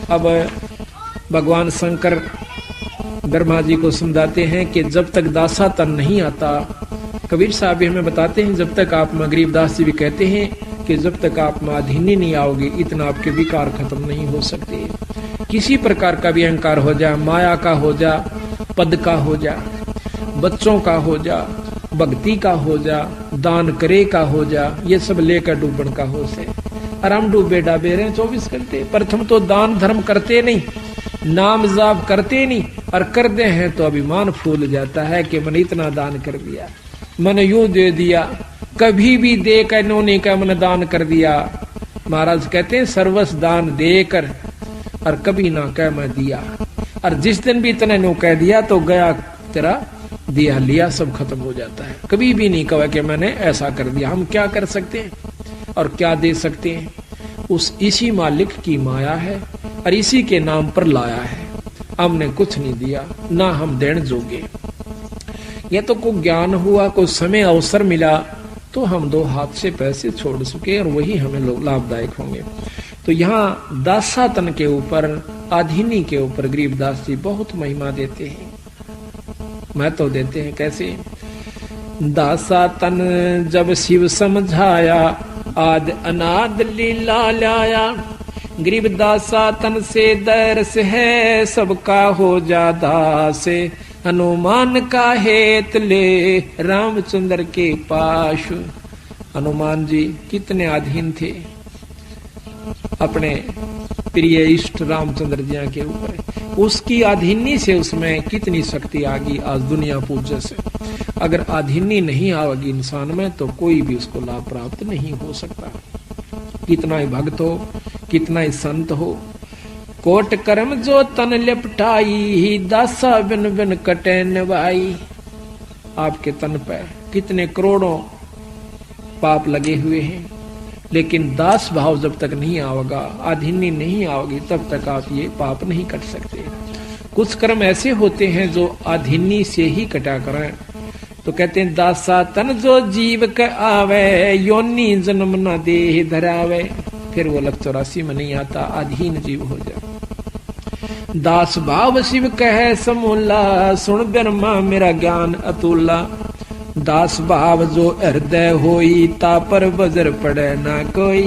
अब भगवान शंकर ब्रह्मा जी को समझाते हैं कि जब तक दासा तन नहीं आता, कबीर साहब भी हमें बताते हैं, जब तक आप में, गरीबदास जी भी कहते हैं कि जब तक आप में अधीनी नहीं आओगे, इतना आपके विकार खत्म नहीं हो सकते। किसी प्रकार का भी अहंकार हो जा, माया का हो जा, पद का हो जा, बच्चों का हो जा, भक्ति का हो जा, दान करे का हो जा, ये सब लेकर डूबन का हो से। और हम डूबे डाबे रहे 24 घंटे। प्रथम तो दान धर्म करते नहीं, नाम जाप करते नहीं, और कर दे हैं तो अभिमान फूल जाता है कि मैंने इतना दान कर दिया, मैंने यूं दे दिया, कभी भी दे कर इन्होंने का मैंने दान कर दिया। महाराज कहते हैं सर्वस्व दान देकर और कभी ना कह मैं दिया, और जिस दिन भी इतने नो कह दिया तो गया तेरा दिया लिया सब खत्म हो जाता है। कभी भी नहीं कहा कि मैंने ऐसा कर दिया। हम क्या कर सकते हैं और क्या दे सकते हैं? उस इसी मालिक की माया है और इसी के नाम पर लाया है। हमने कुछ नहीं दिया, ना हम देने जोगे। ये तो कोई ज्ञान हुआ, कोई समय अवसर मिला तो हम दो हाथ से पैसे छोड़ सके और वही हमें लाभदायक होंगे। तो यहाँ दासातन के ऊपर, अधीनी के ऊपर गरीबदास जी बहुत महिमा देते हैं, महत्व देते हैं। कैसे? दासातन जब शिव समझाया, आद अनाद लीला लाया। गरीब दासातन से दरस है, सबका हो जा दास। हनुमान का हेत ले, रामचंद्र के पास। हनुमान जी कितने अधीन थे अपने प्रिय इष्ट रामचंद्र जी के ऊपर। उसकी अधीनी से उसमें कितनी शक्ति आ गई आज दुनिया पूज्य से। अगर अधीनी नहीं आवेगी इंसान में तो कोई भी उसको लाभ प्राप्त नहीं हो सकता। कितना ही भक्त हो, कितना ही संत हो, कोट कर्म जो तन लिपटाई, दासा बिन बिन कटे निभाई। आपके तन पे कितने करोड़ों पाप लगे हुए हैं, लेकिन दास भाव जब तक नहीं आवेगा, अधीनी नहीं आवेगी, तब तक आप ये पाप नहीं कट सकते। कुछ कर्म ऐसे होते हैं जो अधीनी से ही कटा करें। तो कहते हैं दासा तन जो जीव के आवे, योनि जन्म न देह धरावे। फिर वो लग 84 में नहीं आता, अधीन जीव हो जाए। दास भाव शिव कहे समूला, सुन ब्रह्मा मेरा ज्ञान अतुला। दास भाव जो हृदय होई, ता पर बजर पड़े ना कोई।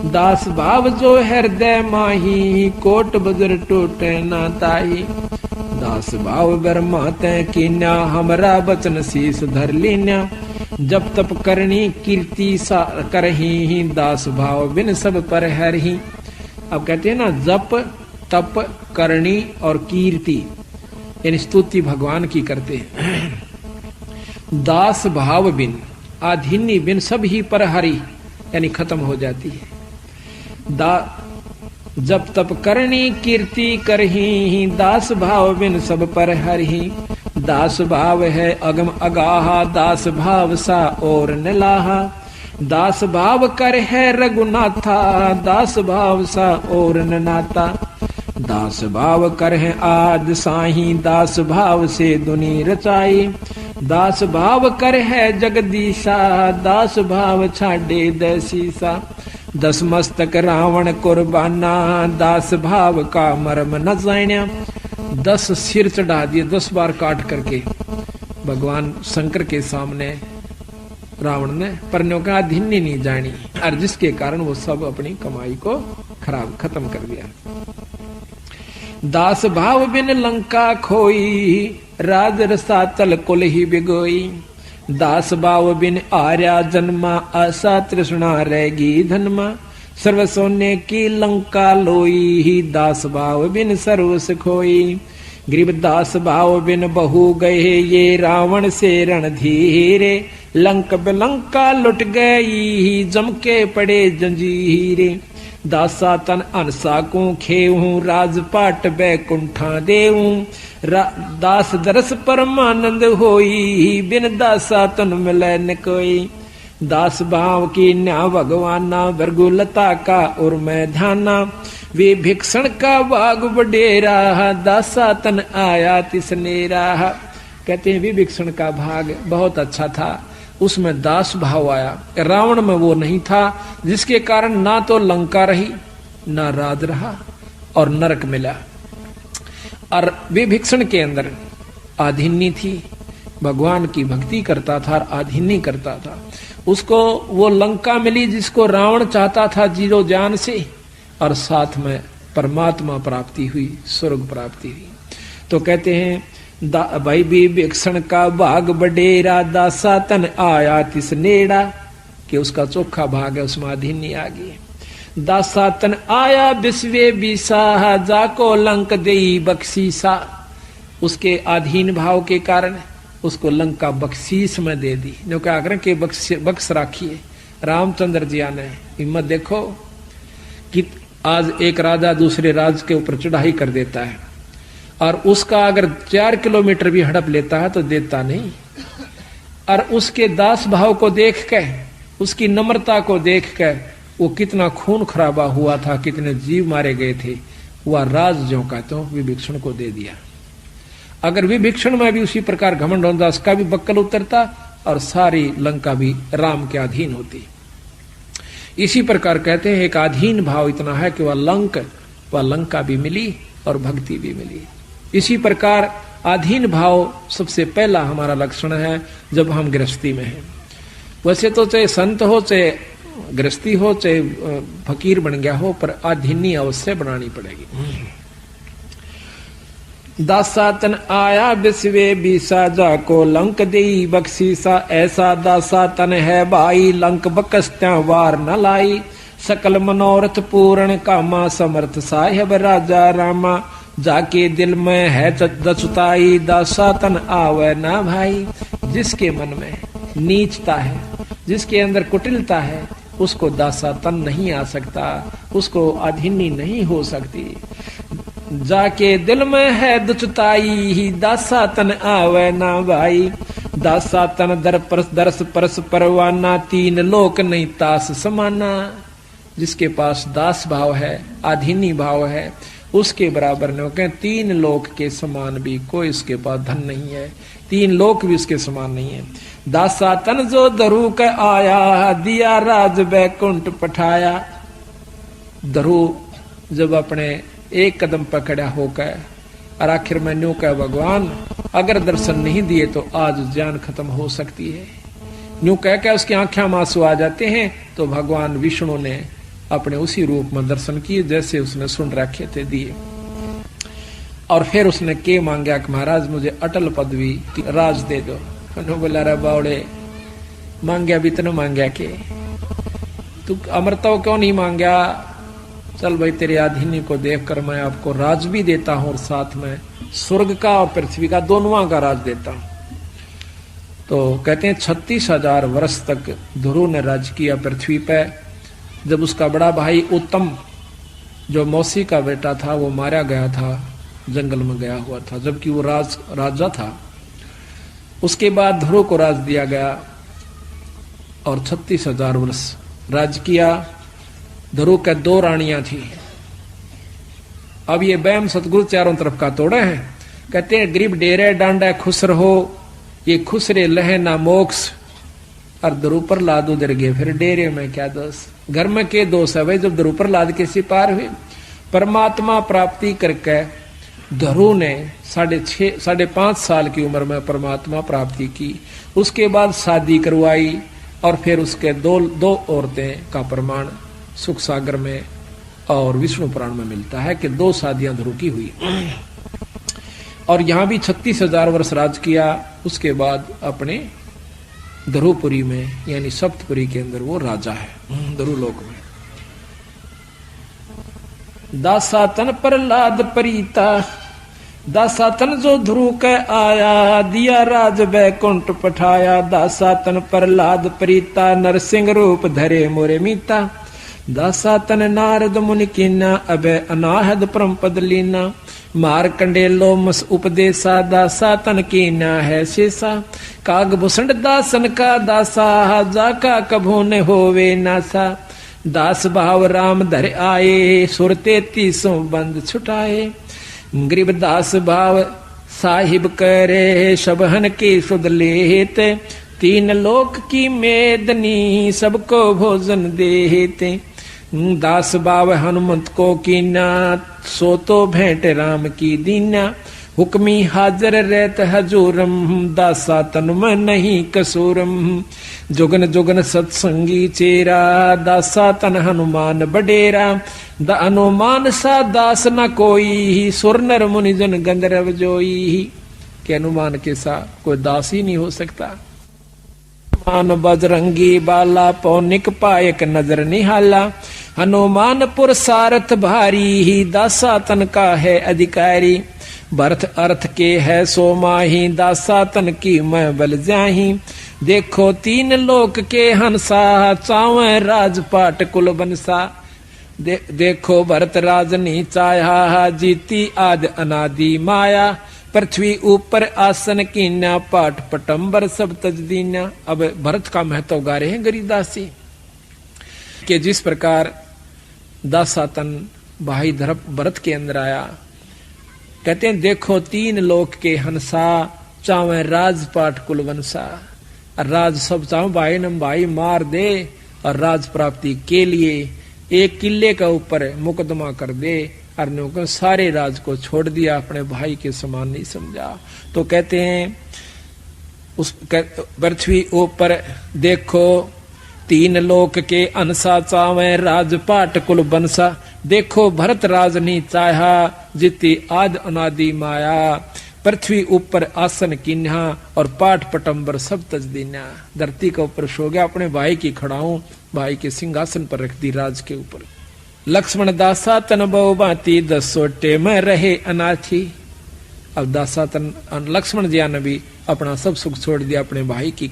दास भाव जो हृदय माही, कोट बजर टूटे ना ताही। दास भाव ब्रह्मा तै कीन्या, हमरा बचन शीस धर लीन्या। जब तप करनी कीर्ति सा करही, दास भाव बिन सब पर हरही। अब कहते हैं ना, जप तप करनी और कीर्ति, यानी स्तुति भगवान की करते हैं। दास भाव बिन, अधीनी बिन सब ही पर हरि, यानी खत्म हो जाती है। जब तप करनी कीर्ति करही, दास भाव बिन सब पर हरि। दास भाव है अगम अगाहा, दास भाव सा और नलाहा। दास भाव कर है रघुनाथा, दास भाव सा और नाता। दास भाव कर है आद साही, दास भाव से दुनी रचाई। दास भाव कर है जगदीशा, दास भाव छाड़े दसीसा। दस मस्तक रावण कुर्बाना, दास भाव का मर्म न जान्या। 10 सिर चढ़ा दिए 10 बार काट करके भगवान शंकर के सामने रावण ने, पर का अधीन नहीं जानी, और जिसके कारण वो सब अपनी कमाई को खत्म कर दिया। दास भाव बिन लंका खोई, राज रसातल कुल ही बिगोई। दास भाव बिन आर्या जन्मा, आशा तृष्णा रहेगी धनमा। सर्व सोने की लंका लोई, दास भाव बिन सर्वस खोई। गरीब दास भाव बिन बहु गए, ये रावण से रणधीरे। लंक बिलंका लुट गई, जम के पड़े जंजीरे। दासा तन अनसा को खेऊं, राजपाट बैकुंठा देऊं। दास दरस परमानंद होई, बिन दासा तन मिले न कोई। दास भाव की न्या भगवाना, भृगुलता का उर में ध्याना। वे भिक्षण का बाग बडेरा, दासा तन आया तिसनेरा। कहते हैं विभीषण का भाग बहुत अच्छा था, उसमें दास भाव आया। रावण में वो नहीं था, जिसके कारण ना तो लंका रही, ना राज रहा, और नरक मिला। और विभीषण के अंदर आधिन्य थी, भगवान की भक्ति करता था और आधिन्य करता था। उसको वो लंका मिली जिसको रावण चाहता था जीरो जान से, और साथ में परमात्मा प्राप्ति हुई, स्वर्ग प्राप्ति हुई। तो कहते हैं भाई विभीषण का भाग बडेरा, दासा तन आया तिस नेड़ा, कि उसका चोखा भाग है, उसमें आधिन्य आ गई। दासा तन आया विश्वे बीसा, जाको लंक देई बख्शीसा, उसके अधीन भाव के कारण उसको लंका बख्शीश में दे दी। जो क्या करें कि बख्श राखिए। रामचंद्र जी आने हिम्मत देखो कि आज एक राजा दूसरे राज के ऊपर चढ़ाई कर देता है, और उसका अगर 4 किलोमीटर भी हड़प लेता है तो देता नहीं। और उसके दास भाव को देख के, उसकी नम्रता को देख के, वो कितना खून खराबा हुआ था, कितने जीव मारे गए थे, वह राज जो का तो विभीषण को दे दिया। अगर विभीषण में भी उसी प्रकार घमंड होता, उसका भी बक्कल उतरता और सारी लंका भी राम के अधीन होती। इसी प्रकार कहते हैं एक अधीन भाव इतना है कि वह लंका भी मिली और भक्ति भी मिली। इसी प्रकार अधीन भाव सबसे पहला हमारा लक्षण है जब हम गृहस्थी में हैं। वैसे तो चाहे संत हो, चाहे गृहस्थी हो, चाहे फकीर बन गया हो, पर अधीनी अवश्य बनानी पड़ेगी। दासा तन आया विश्वे बीसा, जाको लंक देई बख्शीसा, ऐसा दासा तन है भाई, लंक बकस्त्या वार न लाई, सकल मनोरथ पूर्ण कामा, समर्थ साहेब राजा रामा, जाके दिल में है दचुताई, दासा तन आवे ना भाई। जिसके मन में नीचता है, जिसके अंदर कुटिलता है, उसको दासा तन नहीं आ सकता, उसको अधीनी नहीं हो सकती। जाके दिल में है दुचताई, दासा तन आवे ना भाई, दासा तन दरस परस परवाना, तीन लोक नहीं तास समाना। जिसके पास दास भाव है, अधीनी भाव है, उसके बराबर न कहें, 3 लोक के समान भी कोई उसके पास धन नहीं है, 3 लोक भी उसके समान नहीं है। दासा तन जो धरू के आया, दिया राज बैकुंठ पठाया। धरू जब अपने एक कदम पकड़ा होकर और आखिर में न्यू कह भगवान अगर दर्शन नहीं दिए तो आज जान खत्म हो सकती है, न्यू कह के उसकी आंखें में आंसू आ जाते हैं। तो भगवान विष्णु ने अपने उसी रूप में दर्शन किए जैसे उसने सुन रखे थे, दिए। और फिर उसने के मांगा कि महाराज मुझे अटल पदवी राज दे दो। बोला रे बावड़े, मांगया भी इतना मांगया के तू अमरता क्यों नहीं मांगया? चल भाई तेरे अधीनी को देखकर मैं आपको राज भी देता हूं और साथ में स्वर्ग का और पृथ्वी का दोनों का राज देता हूं। तो कहते हैं 36,000 वर्ष तक ध्रुव ने राज किया पृथ्वी पे। जब उसका बड़ा भाई उत्तम जो मौसी का बेटा था वो मारा गया था, जंगल में गया हुआ था, जबकि वो राजा था। उसके बाद ध्रुव को राज दिया गया और 36,000 वर्ष राज किया। ध्रुव के 2 रानियां थी। अब ये बैम सतगुरु चारों तरफ का तोड़े हैं। कहते हैं गरीब डेरे डांडा खुश रहो, ये खुश रे लहे ना मोक्ष। और ध्रुव पर लाद उधर गए, फिर डेरे में क्या दोष, घर में के दोष है भाई। जब ध्रुव पर लाद के सिपार हुए, परमात्मा प्राप्ति करके ध्रुव ने 5.5 साल की उम्र में परमात्मा प्राप्ति की। उसके बाद शादी करवाई और फिर उसके दो औरतें का प्रमाण सुख सागर में और विष्णु पुराण में मिलता है कि 2 शादियां ध्रुव की हुई। और यहां भी 36,000 वर्ष राज किया। उसके बाद अपने ध्रुवपुरी में यानी सप्तपुरी के अंदर वो राजा है ध्रुवलोक में। दासा तन प्रहलाद प्रीता, दासा तन जो ध्रुव के आया, दिया राज बैकुंठ पठाया। दासा तन प्रहलाद प्रीता, नरसिंह रूप धरे मोरे मीता। दासा तन नारद मुनि कीना, अबे अनाहद परम पद लीना। मार कंडेलो मस उपदेशा, दासा तन कीना है शेषा। काग भूषण दासन का दासा, जाका कभू न होवे नासा। दास भाव राम धर आए, सुर 33 बंद छुटाए। गरीब दास भाव साहिब करे, सबहन के सुध लेते। 3 लोक की मेदनी, सबको भोजन देते। दास बाव हनुमंत को कीना, सो तो भेंट राम की दीना। हुक्मी हाजर रहत हजूरम, दासा तन में नहीं कसूरम। जुगन जुगन सत्संगी चेरा, दासा तन हनुमान बडेरा। द अनुमान सा दास न कोई, सुर नर मुनि जन गंधर्व जोई। के अनुमान के सा कोई दास ही नहीं हो सकता। हनुमान बजरंगी बाला, पौनिक पायक नजर निहाला। हनुमान पुर सारथ भारी, दासा तन का है अधिकारी। भरत अर्थ के है सो माही, दासा तन की मैं बल जाही। देखो तीन लोक के हंसा, चावे राजपाट कुल बनसा। देखो भरत राजनी चाया, जीती आद अनादि माया। पृथ्वी ऊपर आसन कीना, पाठ पटंबर सब तज दीना। अब भरत का महत्व गा रहे हैं गरीबदास जी कि जिस प्रकार दासातन भाई भरत के अंदर आया, कहते हैं देखो तीन लोक के हंसा, चावे राजपाट कुल वंसा। राज सब चाहो भाई नम भाई मार दे, और राज प्राप्ति के लिए एक किले का ऊपर मुकदमा कर दे। और सारे राज को छोड़ दिया, अपने भाई के समान नहीं समझा। तो कहते हैं उस पृथ्वी ऊपर देखो तीन लोक के अनसा, चावे राजपाट कुल बनसा। देखो भरत राज नहीं चाहा, जिति आद अनादि माया। पृथ्वी ऊपर आसन किन्हा, और पाठ पटंबर सब तज दीना। धरती का ऊपर सो गया, अपने भाई की खड़ाऊं, भाई के सिंहासन पर रख दी राज के ऊपर। लक्ष्मण दासा तन बहु बाती, 10 सोटे में रहे अनाथी। अब दासा तन लक्ष्मण जी ने भी अपना सब सुख छोड़ दिया, अपने भाई की